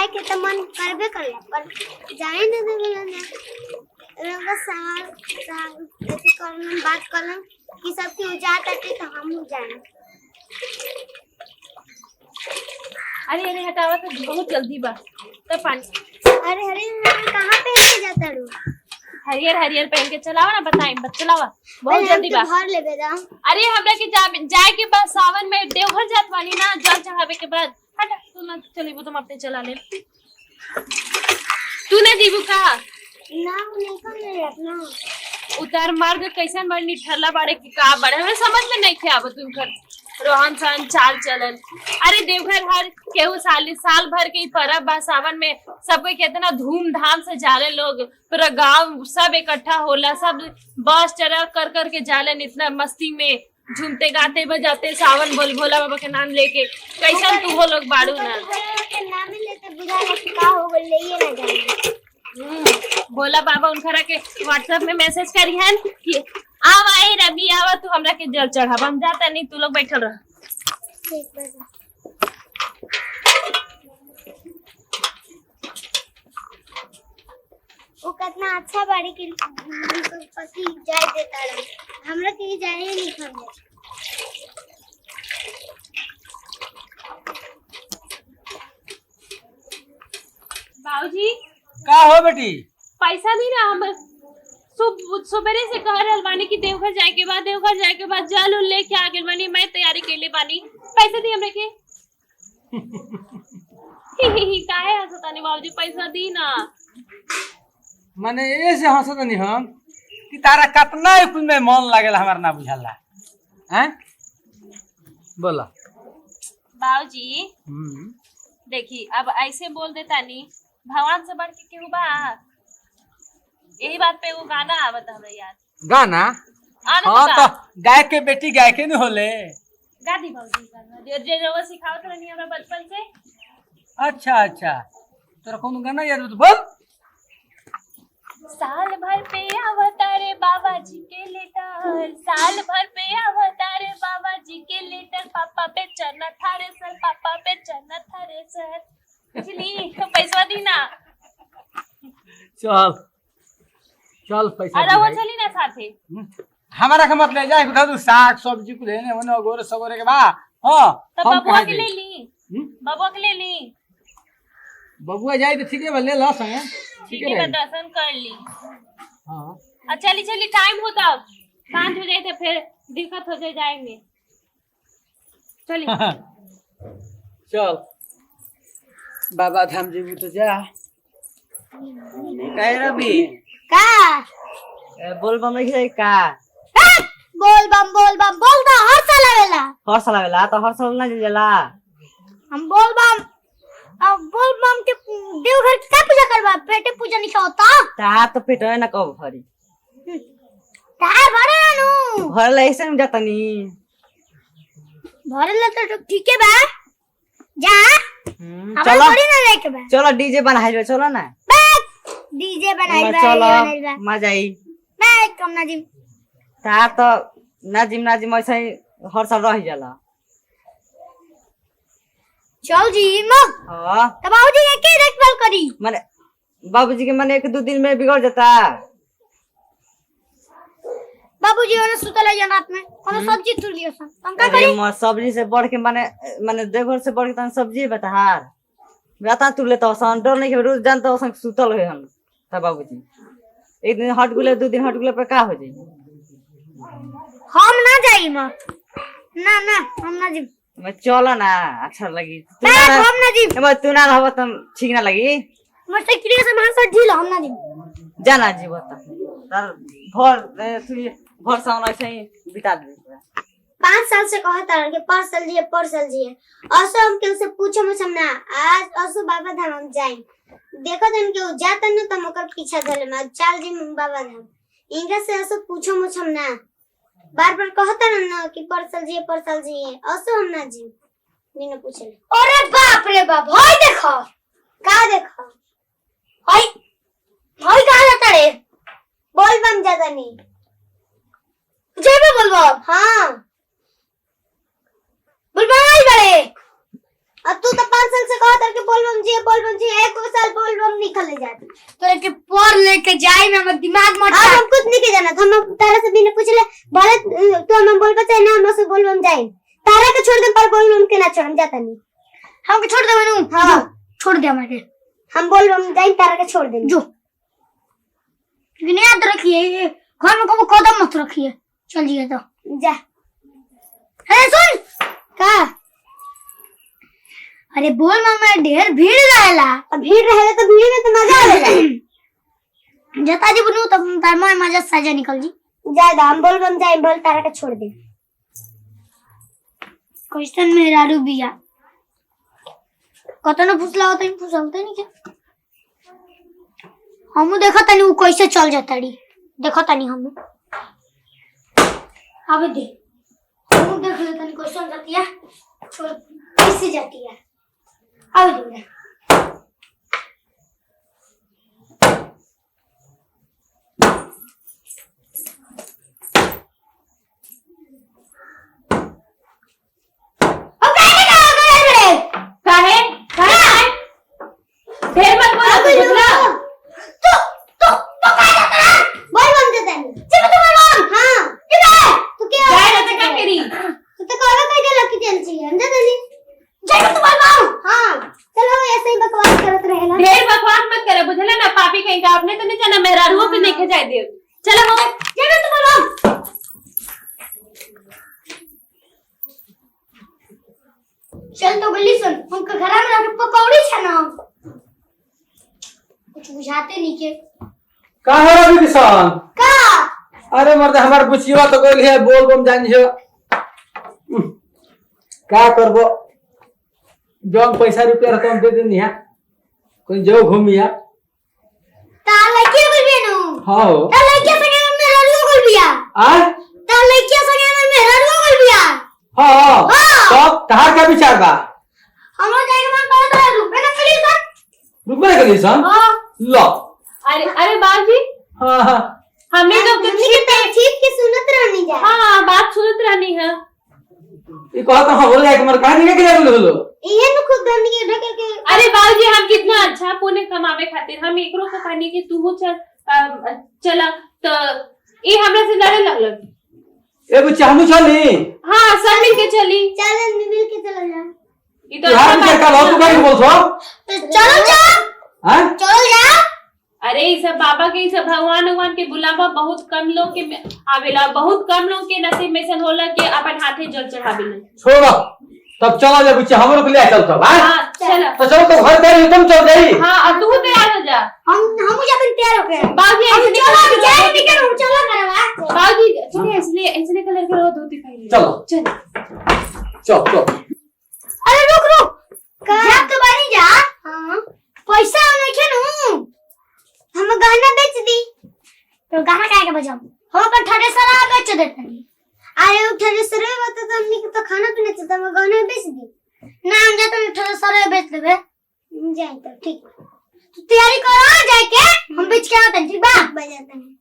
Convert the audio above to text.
जाए के तो मन करबे करला पर जाए ना देवेला ना रंगा साहब ऐसे करन बात करन कि सब की उजात आते तो हम हो जाए। अरे अरे हटावा तो बहुत जल्दी बा तो पानी। अरे अरे कहां पे ऐसे जाता रू? हरियर हरियर पहन के चलावा ना बताई मत चलावा बहुत जल्दी बा। भर लेबे दा। अरे हमरा के जाए के बाद सावन में देवघर जात वाली ना जल चढ़ावे के बाद हट तू ना चलीबू तुम अपने चला ले तू ना जीबू का ना नहीं कर अपना उतार मार्ग कैसन बड़ निठल्ला बाड़े की का बड़े हमें समझ में नहीं थे अब तुम कर रोहन सहन चाल चलन। अरे देवघर हर केहू साल भर के परब बा सावन में सबके कितना धूमधाम से जाले लोग पूरा गांव सब इकट्ठा होला सब बस चढ़ा कर के जालन इतना मस्ती में झूमते गाते बजाते सावन बोल भोला बाबा के नाम लेके कैसन तू वो लोग बाड़ू ना नाम लेते बुझा का हो गले ये ना जाने। भोला बाबा उनखरा के व्हाट्सएप में मैसेज करिहन कि आवा ए रवि आवा तू हमरा के जल चढ़ाब हम जाता नहीं तू लोग बैठल रह। ठीक बा वो कितना अच्छा बाड़ी के पति जाय देता रहा हमरा के जाए नहीं खमे। बाबूजी का हो बेटी? पैसा नहीं ना हम सुबह से कह रहल बानी कि देवघर जाए के बाद जल उल लेके आ गेल बानी मैं तैयारी कैले बानी पैसा दी हमरे के काहे हंसतानी बाबूजी पैसा दी ना माने ऐसे हंसत नहीं हम कि तारा कितना कुछ में मन लागेला हमार ना बुझाला हैं बोला बाबूजी। देखी अब ऐसे बोल देता नी भगवान से बढ़ के केहू बा यही बात पे वो गाना आवत हमरा याद गाना। हाँ तो गाय के बेटी गाय के नहीं होले गादी बाबूजी गाना जे जो सिखावत रहनी हमरा बचपन से। अच्छा अच्छा तोरा कौन गाना याद हो तो बोल। साल भर पे अवतारे बाबा जी के लेटर साल भर पे अवतारे बाबा जी के लेटर पापा पे चढ़ना थारे सर पापा पे चढ़ना थारे सर बुझली तो पैसा दी ना चल चल पैसा अरे वो चली ना साथे हमारा का मत ले जाए उधर तू साग सब्जी को लेने होने गोरे सगोरे के बा। हां तो बबुआ के ले ली बबुआ के ले ली बबुआ जाए तो ठीक है ले ला संगे ठीक है मैं दर्शन कर ली। हाँ अच्छा चली टाइम होता सांझ हो जाए तो फिर दिक्कत हो जाए में चली चल बाबा धाम जी तो जा कह रवि का बोल बम नहीं का बोल बम बोल दा हर साल आवेला तो हर साल ना जाला हम बोल बम के देवघर का पूजा करबा पेटे पूजा नहीं होता ता तो पेट है ना कब भरी तार भरे नु भरल ऐसे में जाता नी भरल तो ठीक है बा जा चलो थोड़ी ना लेके बा चलो डीजे बनाई चलो ना डीजे बनाई बा चलो मजा आई मैं कम ना जिम ता तो नाजिम ऐसे ही हर साल रह जाला चल जी हां तो बाबूजी के देखभाल करी माने बाबूजी के माने 1-2 दिन में बिगड़ जाता बाबूजी वाला सुतला या रात में कोनो सब्जी तू लियो सन हम का करी सब्जी से बढ़ के माने देवघर से बढ़ के तन सब्जी बताहार बता तू ले तो सन डर नहीं के रोज जानता हो सन सुतल है हम त बाबूजी एक दिन हट गुले 2 दिन हट गुले पे का हो जाई हम ना जाई म ना हम ना जी मैं चलो ना अच्छा लगी हम ना जी मैं तू ना रहबो त ठीक ना लगी मोटरसाइकिल से वहां से ढील हम ना जी जाना जी बता तार भर तू भर सावन ऐसे ही बिता दे 5 साल से कहता रह के परसल जी असो हम के से पूछो हम ना आज असो बाबा धाम हम जाई देखो तन के जाता न त मकर पीछा धले में चल जी बाबा धाम इनका से असो पूछो हम ना बार कहता न कि परसल जी असो हम ना जी बिना पूछे। अरे बाप रे बाप होय देखो का देखो होय कहां जाता रे बोल बम ज्यादा नहीं जेबे बोल बम हां बोल बम आई बड़े अब तू तो 5 साल से कहत के बोलबम जी एक साल बोलबम निकल जाती तोरा के पर लेके जाई में हमर दिमाग मत अब हम कुछ नहीं के जाना हम तारा से बिना पूछले भले तो हम बोलबा चाहे ना हम से बोलबम जाई तारा के छोड़ दे पर बोलबम के ना छोड़म जाता नहीं हमके छोड़ दे मनु हां छोड़ दे हमके हम बोलबम जाई तारा के छोड़ दे जो लेकिन याद रखिए घर में कबो कदम मत रखिए चल जिए तो जा अरे सुन का अरे बोल मामा ढेर भीड़ रहेला अब भीड़ रहे तो भीड़ में तो मजा आवेला जता जी बनू तब तार मोय मजा साजा निकल जी ज्यादा हम बोलबम जाई बोल तारा के छोड़ दे क्वेश्चन में रारू बिया कतनो फुसला होता नहीं क्या हमू देखा तनी वो कैसे चल जाता री देखा तनी हमू आवे दे हमू देख ले तनी क्वेश्चन जाती है छोड़ कैसे जाती है आवे दे काहे काहे ढेर मत बोलो बुझला बोलबम जाता नहीं चल तू बोल हां किधर तू क्या जाए ना तो क्या करी तू तो कहला कह दे लकी चल छी हम जाता नहीं चल तू बोल हां चलो ऐसे ही बकवास करत रहेला ढेर बकवास मत करे बुझला ना पापी कहीं का आपने तो नहीं जाना मेहरारुओं पे नहीं जाए दे चलो हो चल तू बोल चल तो गली सुन हमके घर में रख पकौड़ी छना कुछ बुझाते नहीं के का हो रहा किसान का अरे मर्द हमार बुचिया तो गइल है बोल बम जान जो का करबो जौन पैसा रुपया रकम दे देनी है कोई जो घूमिया ता लइके बोल बेनो हां ता लइके संगे में मेरा लोग बोल बिया आ ता लइके संगे में मेरा लोग बोल बिया हां तो कहां का विचार बा हमरा जाके मन पड़े तो रुपए ना खली सर रुपया के लिए सन हां लो अरे अरे बाजी हां हां हमने तो कुछ मम्मी के ठीक की सुनत रहनी जा हाँ बात सुनत रहनी है ई कहत हां बोल जाए मर कहां निकल गेल बोलो इहे न खुद हमनी के ढकेल के अरे बाबूजी हम कितना अच्छा पुण्य कमावे खातिर हम एकरो को कहनी कि तू चल चला तो ये हमरा से लड़े लगल एगो चाहनु चली हाँ सब मिल के चली चल मिल के चला जा ये तो यार अच्छा के बात का है। तू का बोल छो तो चलो जा हैं चलो जा अरे ये सब बाबा के ये सब भगवान के बुलावा बहुत कम लोग के आवेला बहुत कम लोग के नसीब में से होला कि अपन हाथे जल चढ़ावेला छोड़ो तब चला जा बुच्ची हमरो के ले चल तो हां हाँ चलो तो चलो तो घर पे तुम चल गई हाँ अब तू तैयार हो जा हम जा अपन तैयार हो गए बाबूजी हम ऐसे चलो नहीं जाए निकल हम चलो करवा बाबूजी चलिए इसलिए कलर के रो धोती पहन चलो। चल चल अरे रुक जा तो बानी जा हां पैसा नहीं खेनू हम गहना बेच दी तो गाना काहे के बजाऊ हम अपन ठड़े सारा बेच देते हैं अरे उठे सरे बता तो हमनी के तो खाना पीना चलता हम गहना बेच दी ना हम जाते ठड़े सारा बेच देबे जाए तो ठीक तैयारी करो जाके हम बेच के आते हैं ठीक बा बजाते हैं